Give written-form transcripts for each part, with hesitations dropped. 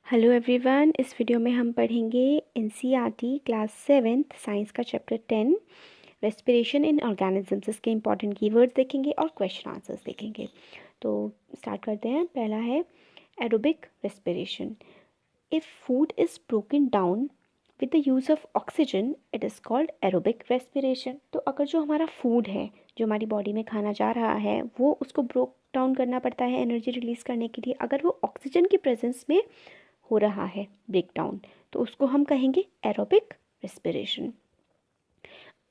Hello everyone, इस video में हम पढ़ेंगे एनसीईआरटी क्लास 7th साइंस का चैप्टर 10 रेस्पिरेशन इन ऑर्गेनिजम्स। इसके इंपॉर्टेंट कीवर्ड्स देखेंगे और क्वेश्चन आंसर्स देखेंगे। तो स्टार्ट करते हैं। पहला है aerobic respiration. If food is broken down with the use of oxygen it is called aerobic respiration. तो अगर जो हमारा फूड है, जो हमारी बॉडी में खाना जा रहा है, वो उसको ब्रोक डाउन करना पड़ता है एनर्जी रिलीज़ करने के लिए, अगर वो ऑक्सीजन की प्रेजेंस में हो रहा है ब्रेक डाउन, तो उसको हम कहेंगे aerobic respiration.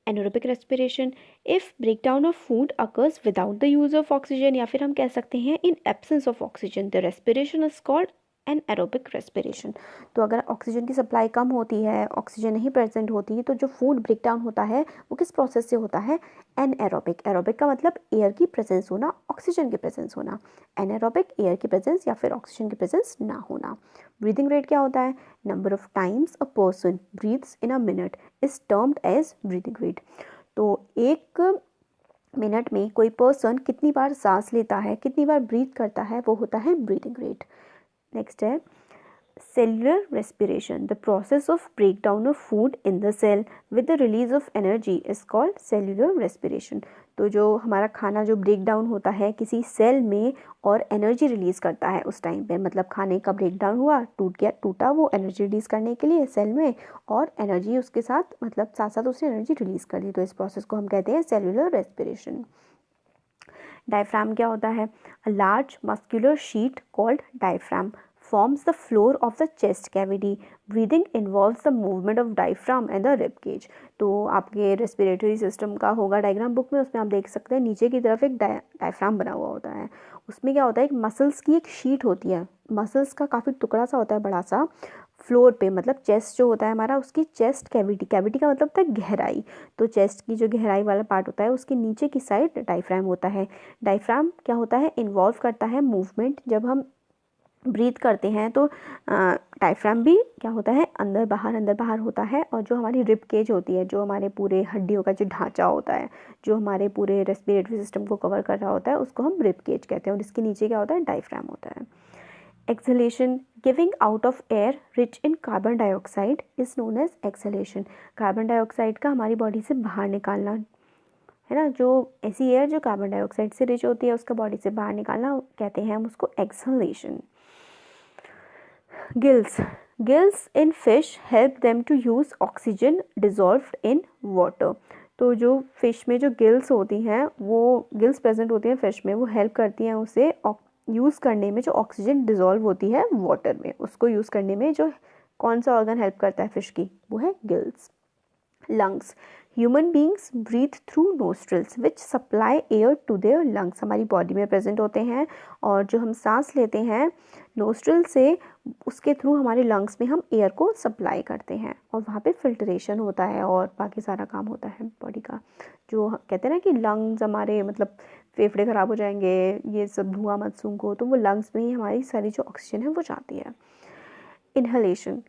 Anaerobic respiration if breakdown of food occurs without the use of oxygen, या फिर हम कह सकते हैं in absence of oxygen the respiration is called an aerobic respiration. तो अगर ऑक्सीजन की सप्लाई कम होती है, ऑक्सीजन नहीं प्रेजेंट होती, तो जो फूड ब्रेक डाउन होता है वो किस प्रोसेस से होता है? N aerobic. एरोबिक का मतलब एयर की प्रेजेंस होना, ऑक्सीजन की प्रेजेंस होना। एनएरोबिक एयर की प्रेजेंस या फिर ऑक्सीजन की प्रेजेंस ना होना। ब्रीदिंग रेट क्या होता है? Number of times a person breaths in a minute is termed as breathing rate. तो एक मिनट में कोई पर्सन कितनी बार सांस लेता है, कितनी बार ब्रीथ करता है, वो होता है ब्रीदिंग रेट। नेक्स्ट है cellular respiration. The process of breakdown of food in the cell with the release of energy is called cellular respiration. तो जो हमारा खाना जो ब्रेक डाउन होता है किसी सेल में और एनर्जी रिलीज़ करता है उस टाइम पे, मतलब खाने का ब्रेक डाउन हुआ, टूट गया, टूटा, वो एनर्जी रिलीज़ करने के लिए सेल में, और एनर्जी उसके साथ, मतलब साथ साथ उसने एनर्जी रिलीज़ कर दी, तो इस प्रोसेस को हम कहते हैं सेल्यूलर रेस्पिरेशन। डायफ्राम क्या होता है? A large muscular sheet called diaphragm forms the floor of the chest cavity. Breathing involves the movement of diaphragm and the rib cage. तो आपके रेस्पिरेटरी सिस्टम का होगा डायग्राम बुक में, उसमें आप देख सकते हैं नीचे की तरफ एक डायफ्राम बना हुआ होता है। उसमें क्या होता है? एक मसल्स की एक शीट होती है, मसल्स का काफ़ी टुकड़ा सा होता है बड़ा सा, फ्लोर पे, मतलब चेस्ट जो होता है हमारा, उसकी चेस्ट कैविटी, कैविटी का मतलब होता है गहराई, तो चेस्ट की जो गहराई वाला पार्ट होता है उसके नीचे की साइड डायफ्राम होता है। डायफ्राम क्या होता है? इन्वॉल्व करता है मूवमेंट। जब हम ब्रीथ करते हैं तो डायफ्राम भी क्या होता है? अंदर बाहर होता है। और जो हमारी रिब केज होती है, जो हमारे पूरे हड्डियों का जो ढांचा होता है, जो हमारे पूरे रेस्पिरेटरी सिस्टम को कवर कर रहा होता है, उसको हम रिब केज कहते हैं, और इसके नीचे क्या होता है? डायफ्राम होता है। Exhalation, giving out of air rich in carbon dioxide is known as exhalation. Carbon dioxide का हमारी बॉडी से बाहर निकालना है ना, जो ऐसी एयर जो कार्बन डाइऑक्साइड से रिच होती है उसका बॉडी से बाहर निकालना कहते हैं हम उसको exhalation. Gills in fish help them to use oxygen dissolved in water. तो जो फिश में जो गिल्स होती हैं, वो गिल्स प्रेजेंट होती हैं फिश में, वो हेल्प करती हैं उसे यूज़ करने में, जो ऑक्सीजन डिजॉल्व होती है वाटर में, उसको यूज़ करने में जो कौन सा ऑर्गन हेल्प करता है फिश की? वो है gills. Lungs, human beings breathe through nostrils which supply air to their lungs. हमारी बॉडी में प्रेजेंट होते हैं, और जो हम सांस लेते हैं नोस्ट्रल से, उसके थ्रू हमारे लंग्स में हम एयर को सप्लाई करते हैं, और वहाँ पे फिल्ट्रेशन होता है और बाकी सारा काम होता है बॉडी का। जो कहते हैं ना कि लंग्स हमारे, मतलब फेफड़े ख़राब हो जाएंगे, ये सब धुआं मत सूंघो, तो वो लंग्स में ही हमारी सारी जो ऑक्सीजन है वो जाती है। Inhalation,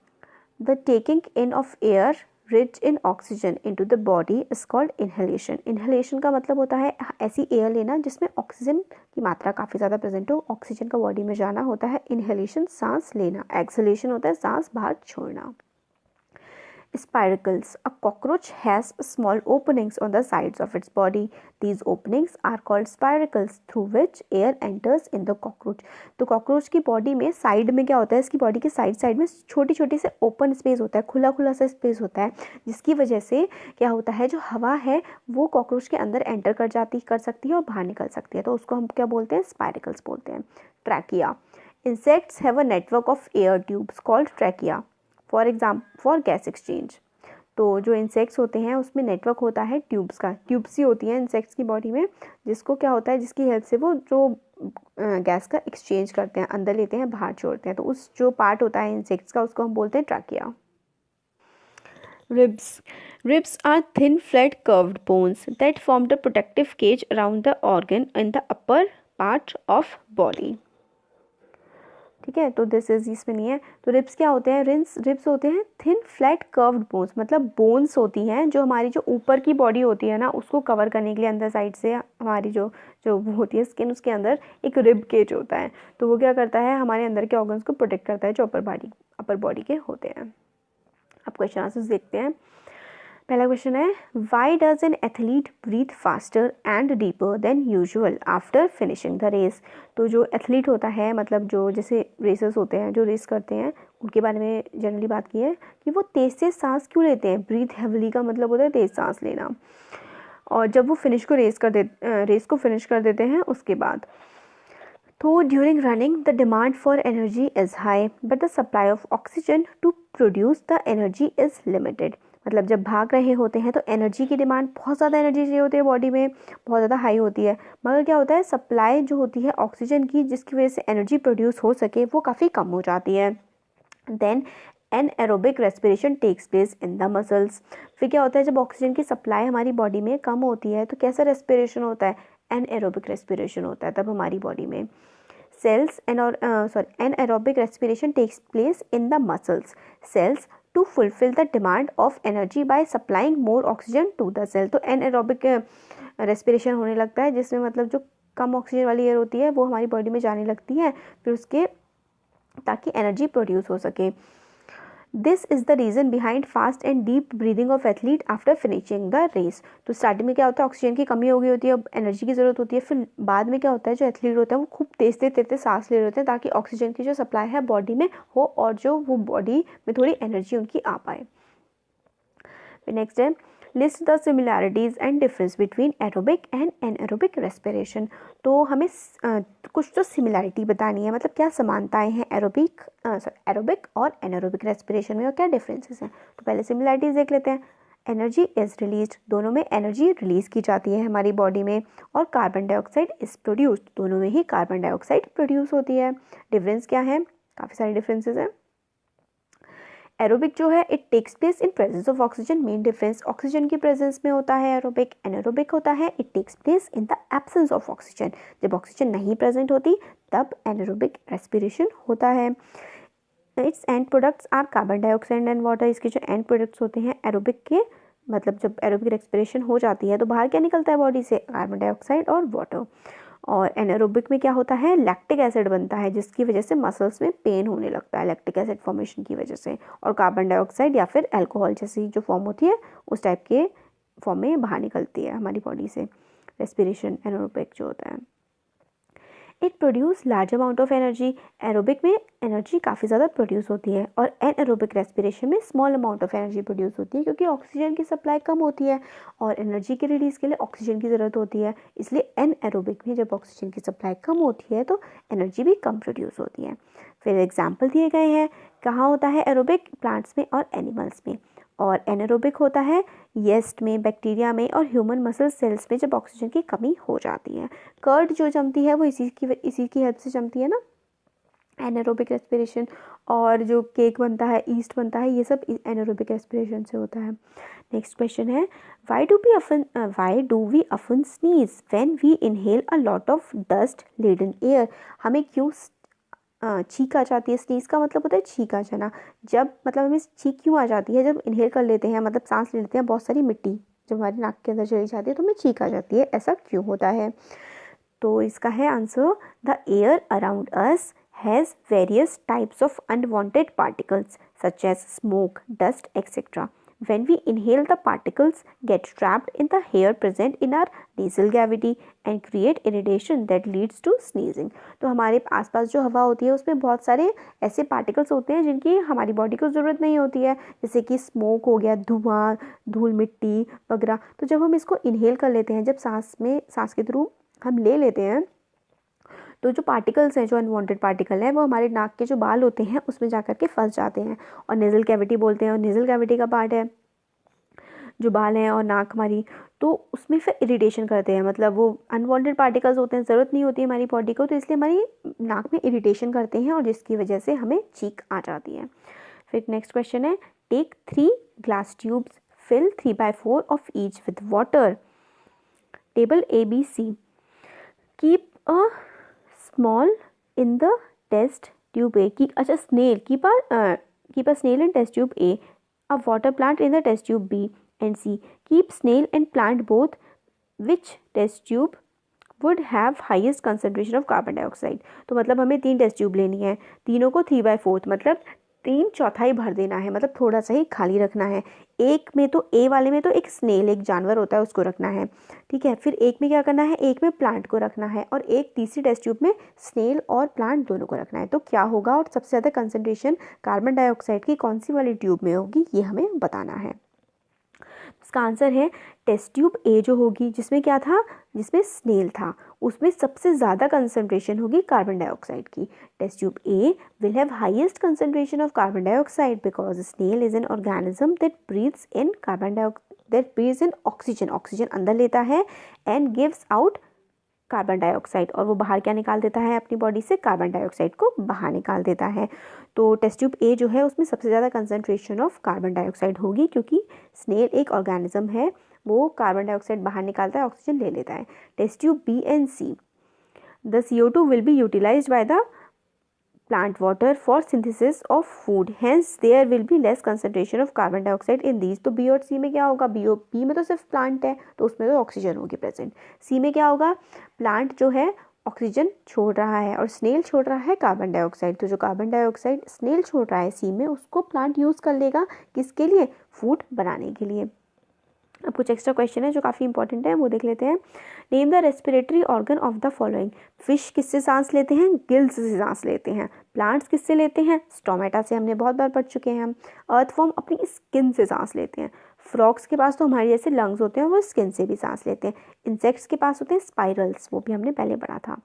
the taking in of air rich in oxygen into the body is called inhalation. Inhalation का मतलब होता है ऐसी एयर लेना जिसमें ऑक्सीजन की मात्रा काफ़ी ज़्यादा प्रेजेंट हो, ऑक्सीजन का बॉडी में जाना होता है इनहेलेशन, सांस लेना। एक्सहेलेशन होता है सांस बाहर छोड़ना। Spiracles. A cockroach has small openings on the sides of its body. These openings are called spiracles through which air enters in the cockroach. तो कॉकरोच की बॉडी में साइड में क्या होता है? इसकी बॉडी के साइड में छोटी छोटी से ओपन स्पेस होता है, खुला सा स्पेस होता है, जिसकी वजह से क्या होता है? जो हवा है वो कॉकरोच के अंदर एंटर कर सकती है और बाहर निकल सकती है, तो उसको हम क्या बोलते हैं? स्पाइरकल्स बोलते हैं। Trachea, insects have a network of air tubes called trachea for gas exchange. तो जो इंसेक्ट्स होते हैं उसमें नेटवर्क होता है ट्यूब्स का, ट्यूब्स ही होती हैं इंसेक्ट्स की बॉडी में, जिसको क्या होता है? जिसकी हेल्प से वो जो गैस का एक्सचेंज करते हैं, अंदर लेते हैं बाहर छोड़ते हैं, तो उस जो पार्ट होता है इंसेक्ट्स का उसको हम बोलते हैं trachea. Ribs are thin flat curved bones that form the protective cage around the organ in the upper part of body. ठीक है, तो दिस इज इसमें नहीं है। तो रिब्स क्या होते हैं, रिब्स होते हैं थिन फ्लैट कर्व्ड बोन्स, मतलब बोन्स होती हैं जो हमारी जो ऊपर की बॉडी होती है ना उसको कवर करने के लिए अंदर साइड से हमारी जो जो वो होती है स्किन, उसके अंदर एक रिब केज होता है। तो वो क्या करता है, हमारे अंदर के ऑर्गन्स को प्रोटेक्ट करता है जो अपर बॉडी के होते हैं। अब क्वेश्चन आंसर्स देखते हैं। पहला क्वेश्चन है, why does an athlete breathe faster and deeper than usual after finishing the race. तो जो एथलीट होता है, मतलब जो जैसे रेसर्स होते हैं जो रेस करते हैं, उनके बारे में जनरली बात की है कि वो तेज से सांस क्यों लेते हैं। ब्रीथ हेवली का मतलब होता है तेज सांस लेना। और जब वो रेस को फिनिश कर देते हैं उसके बाद, तो during running the demand for energy is high but the supply of oxygen to produce the energy is limited. मतलब जब भाग रहे होते हैं तो एनर्जी की डिमांड, बहुत ज़्यादा एनर्जी चाहिए होती है बॉडी में, बहुत ज़्यादा हाई होती है, मगर क्या होता है सप्लाई जो होती है ऑक्सीजन की जिसकी वजह से एनर्जी प्रोड्यूस हो सके वो काफ़ी कम हो जाती है। Then anaerobic respiration takes place in the muscles. फिर क्या होता है जब ऑक्सीजन की सप्लाई हमारी बॉडी में कम होती है तो कैसा रेस्पिरेशन होता है, एनएरोबिक रेस्पिरेशन होता है तब हमारी बॉडी में। Anaerobic respiration takes place in the muscles cells to fulfill the demand of energy by supplying more oxygen to the cell। तो anaerobic respiration होने लगता है जिसमें मतलब जो कम ऑक्सीजन वाली एयर होती है वो हमारी बॉडी में जाने लगती है फिर उसके ताकि एनर्जी प्रोड्यूस हो सके। This is the reason behind fast and deep breathing of athlete after finishing the race. तो स्टार्टिंग में क्या होता है ऑक्सीजन की कमी हो गई होती है, अब एनर्जी की ज़रूरत होती है, फिर बाद में क्या होता है जो एथलीट होता है वो खूब तेज तेज सांस ले रहे होते हैं ताकि ऑक्सीजन की जो सप्लाई है बॉडी में हो और जो वो बॉडी में थोड़ी एनर्जी उनकी आ पाए। फिर नेक्स्ट है, list the similarities and difference between aerobic and anaerobic respiration. तो हमें कुछ तो सिमिलैरिटी बतानी है, मतलब क्या समानताएं हैं एरोबिक और एनएरोबिक रेस्पिरेशन में और क्या डिफरेंसेस हैं। तो पहले सिमिलैरिटीज़ देख लेते हैं। एनर्जी इज़ रिलीज्ड, दोनों में एनर्जी रिलीज़ की जाती है हमारी बॉडी में, और कार्बन डाइऑक्साइड इज़ प्रोड्यूस्ड, दोनों में ही कार्बन डाइऑक्साइड प्रोड्यूस होती है। डिफरेंस क्या है, काफ़ी सारे डिफरेंसेस हैं। एरोबिक जो है it takes place in presence of oxygen, main difference oxygen की प्रेजेंस में होता है एरोबिक। एनारोबिक होता है it takes place in the absence of oxygen, जब ऑक्सीजन नहीं प्रेजेंट होती तब एनारोबिक रेस्पिरेशन होता है। Its end products are carbon dioxide and water. इसके जो एंड प्रोडक्ट्स होते हैं एरोबिक के, मतलब जब एरोबिक रेस्पिरेशन हो जाती है तो बाहर क्या निकलता है बॉडी से, कार्बन डाइऑक्साइड और वाटर। और एनारोबिक में क्या होता है लैक्टिक एसिड बनता है जिसकी वजह से मसल्स में पेन होने लगता है लैक्टिक एसिड फॉर्मेशन की वजह से, और कार्बन डाइऑक्साइड या फिर अल्कोहल जैसी जो फॉर्म होती है उस टाइप के फॉर्म में बाहर निकलती है हमारी बॉडी से रेस्पिरेशन एनारोबिक जो होता है। It produce large amount of energy. Aerobic में एनर्जी काफ़ी ज़्यादा प्रोड्यूस होती है और एनएरोबिक रेस्पिरेशन में small amount of energy produce होती है क्योंकि ऑक्सीजन की सप्लाई कम होती है और एनर्जी के रिलीज़ के लिए ऑक्सीजन की ज़रूरत होती है। इसलिए एनएरोबिक में जब ऑक्सीजन की सप्लाई कम होती है तो एनर्जी भी कम प्रोड्यूस होती है। फिर एग्जाम्पल दिए गए हैं, कहाँ होता है एरोबिक, प्लांट्स में और एनिमल्स में, और एनारोबिक होता है येस्ट में, बैक्टीरिया में और ह्यूमन मसल सेल्स में जब ऑक्सीजन की कमी हो जाती है। कर्ड जो जमती है वो इसी की हेल्प से जमती है ना, एनारोबिक रेस्पिरेशन। और जो केक बनता है, ईस्ट बनता है, ये सब एनारोबिक रेस्पिरेशन से होता है। नेक्स्ट क्वेश्चन है, why do we often sneeze when we inhale a lot of dust laden air. हमें क्यों छींक आ जाती है, स्नीज का मतलब होता है छींक आ जाना। जब मतलब हमें छींक क्यों आ जाती है, जब इनहेल कर लेते हैं, मतलब सांस ले लेते हैं, बहुत सारी मिट्टी जब हमारी नाक के अंदर चली जाती है तो हमें छींक आ जाती है, ऐसा क्यों होता है। तो इसका है answer, the air around us has various types of unwanted particles such as smoke, dust etcetera. When we inhale, the particles get trapped in the hair present in our nasal cavity and create irritation that leads to sneezing। तो हमारे आसपास जो हवा होती है उसमें बहुत सारे ऐसे पार्टिकल्स होते हैं जिनकी हमारी बॉडी को ज़रूरत नहीं होती है, जैसे कि स्मोक हो गया, धुआं, धूल मिट्टी वगैरह। तो जब हम इसको इनहेल कर लेते हैं, जब सांस के थ्रू हम ले लेते हैं, तो जो पार्टिकल्स हैं, जो अनवांटेड पार्टिकल हैं, वो हमारे नाक के जो बाल होते हैं उसमें जा कर के फंस जाते हैं और नेज़ल कैविटी बोलते हैं, और नेज़ल कैविटी का पार्ट है जो बाल हैं और नाक हमारी, तो उसमें फिर इरिटेशन करते हैं। मतलब वो अनवांटेड पार्टिकल्स होते हैं, ज़रूरत नहीं होती है हमारी बॉडी को, तो इसलिए हमारी नाक में इरिटेशन करते हैं और जिसकी वजह से हमें छींक आ जाती है। फिर नेक्स्ट क्वेश्चन है, take 3 glass tubes, fill 3/4 of each with water. Table ABC, keep a small in the test tube A की, अच्छा snail keep a snail in test tube A, a water plant in the test tube B and C, keep snail and plant both, which test tube would have highest concentration of carbon dioxide. तो मतलब हमें 3 test tube लेनी है, तीनों को 3/4 मतलब 3/4 भर देना है, मतलब थोड़ा सा ही खाली रखना है। एक में तो ए वाले में तो एक स्नेल, एक जानवर होता है, उसको रखना है, ठीक है। फिर एक में क्या करना है, एक में प्लांट को रखना है, और एक तीसरी टेस्ट ट्यूब में स्नेल और प्लांट दोनों को रखना है। तो क्या होगा और सबसे ज़्यादा कंसनट्रेशन कार्बन डाइऑक्साइड की कौन सी वाली ट्यूब में होगी, ये हमें बताना है। इसका आंसर है टेस्ट ट्यूब ए जो होगी, जिसमें क्या था, जिसमें स्नेल था, उसमें सबसे ज़्यादा कंसंट्रेशन होगी कार्बन डाइऑक्साइड की। Test tube A will have highest concentration of carbon dioxide because snail is an organism that breathes in oxygen, oxygen अंदर लेता है, and gives out carbon dioxide, और वो बाहर क्या निकाल देता है अपनी बॉडी से, कार्बन डाइऑक्साइड को बाहर निकाल देता है। तो टेस्ट ट्यूब ए जो है उसमें सबसे ज़्यादा कंसंट्रेशन ऑफ कार्बन डाइऑक्साइड होगी, क्योंकि स्नेल एक ऑर्गेनिज्म है, वो कार्बन डाइऑक्साइड बाहर निकालता है, ऑक्सीजन ले लेता है। Test tube B and C, the CO2 will be utilised by the plant water for synthesis of food, hence there will be less concentration of carbon dioxide in these। तो B और सी में क्या होगा, B में तो सिर्फ plant है तो उसमें तो ऑक्सीजन होगी प्रेजेंट। सी में क्या होगा, प्लांट जो है ऑक्सीजन छोड़ रहा है और स्नेल छोड़ रहा है कार्बन डाइऑक्साइड। तो जो कार्बन डाइऑक्साइड स्नेल छोड़ रहा है सी में, उसको प्लांट यूज़ कर लेगा किसके लिए, फूड बनाने के लिए। अब कुछ एक्स्ट्रा क्वेश्चन है जो काफ़ी इंपॉर्टेंट है, वो देख लेते हैं। Name the respiratory organ of the following. Fish किससे सांस लेते हैं, गिल्स से सांस लेते हैं। प्लांट्स किससे लेते हैं, स्टोमेटा से, हमने बहुत बार पढ़ चुके हैं हम। अर्थवॉर्म अपनी स्किन से सांस लेते हैं। फ्रॉग्स के पास तो हमारे जैसे लंग्स होते हैं, वो स्किन से भी सांस लेते हैं। इंसेक्ट्स के पास होते हैं स्पाइरल्स, वो भी हमने पहले पढ़ा था।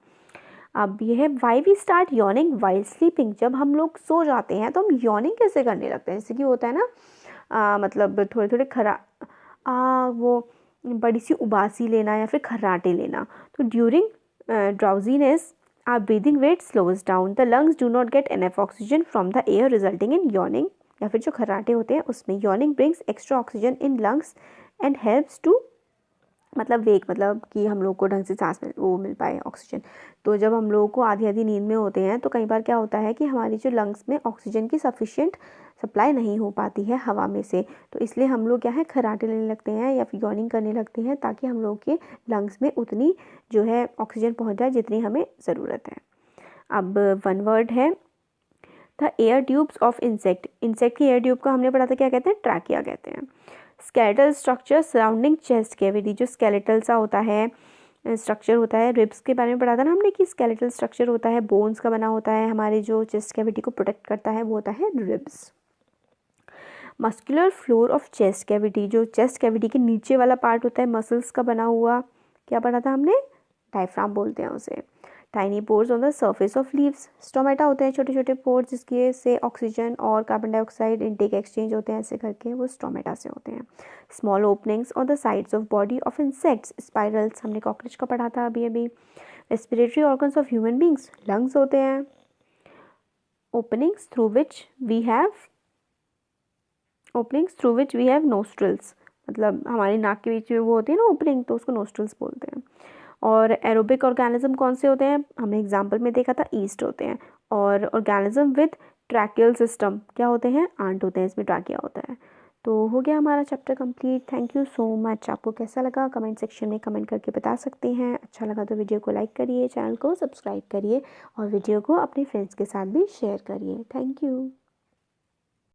अब ये है why we start yawning while sleeping. जब हम लोग सो जाते हैं तो हम यॉर्निंग कैसे करने लगते हैं, जैसे कि होता है ना मतलब थोड़े थोड़े वो बड़ी सी उबासी लेना या फिर खर्राटे लेना। तो during drowsiness our breathing rate slows down, the lungs do not get enough oxygen from the air resulting in yawning. या फिर जो खर्राटे होते हैं उसमें yawning brings extra oxygen in lungs and helps to, मतलब वेक, मतलब कि हम लोग को ढंग से सांस मिल पाए ऑक्सीजन। तो जब हम लोगों को आधी आधी नींद में होते हैं तो कई बार क्या होता है कि हमारी जो लंग्स में ऑक्सीजन की सफिशिएंट सप्लाई नहीं हो पाती है हवा में से, तो इसलिए हम लोग क्या है खर्राटे लेने लगते हैं या फिर यॉर्निंग करने लगते हैं, ताकि हम लोग के लंग्स में उतनी जो है ऑक्सीजन पहुँच जाए जितनी हमें ज़रूरत है। अब वन वर्ड है the air tubes of insect. Insect की एयर ट्यूब को हमने पढ़ा था, क्या कहते हैं, ट्रैकिया कहते हैं। Skeletal structure surrounding chest cavity, जो स्केलेटल सा होता है स्ट्रक्चर होता है, रिब्स के बारे में पढ़ा था ना हमने कि स्केलेटल स्ट्रक्चर होता है, बोन्स का बना होता है, हमारे जो चेस्ट कैविटी को प्रोटेक्ट करता है वो होता है ribs. Muscular floor of chest cavity, जो चेस्ट कैविटी के नीचे वाला पार्ट होता है मसल्स का बना हुआ, क्या पढ़ा था हमने, डायफ्राम बोलते हैं उसे। Tiny pores on the surface of leaves, stomata होते हैं छोटे छोटे पोर्स जिसके से ऑक्सीजन और कार्बन डाइऑक्साइड इनटेक एक्सचेंज होते हैं, ऐसे करके वो स्टोमेटा से होते हैं। Small openings on the sides of body of insects, spirals, हमने कॉकरोच का पढ़ा था अभी अभी। Respiratory organs of human beings, lungs होते हैं। Openings through which we have nostrils, मतलब हमारी नाक के बीच में वो होती है ना ओपनिंग, तो उसको नोस्ट्रल्स बोलते हैं। और एरोबिक ऑर्गेनिज्म कौन से होते हैं, हमने एग्जाम्पल में देखा था ईस्ट होते हैं। और ऑर्गेनिज्म विद ट्रैकियल सिस्टम क्या होते हैं, आंट होते हैं, इसमें ट्रैकिया होता है। तो हो गया हमारा chapter complete. Thank you so much. आपको कैसा लगा कमेंट सेक्शन में कमेंट करके बता सकते हैं। अच्छा लगा तो वीडियो को लाइक करिए, चैनल को सब्सक्राइब करिए और वीडियो को अपने फ्रेंड्स के साथ भी शेयर करिए। Thank you.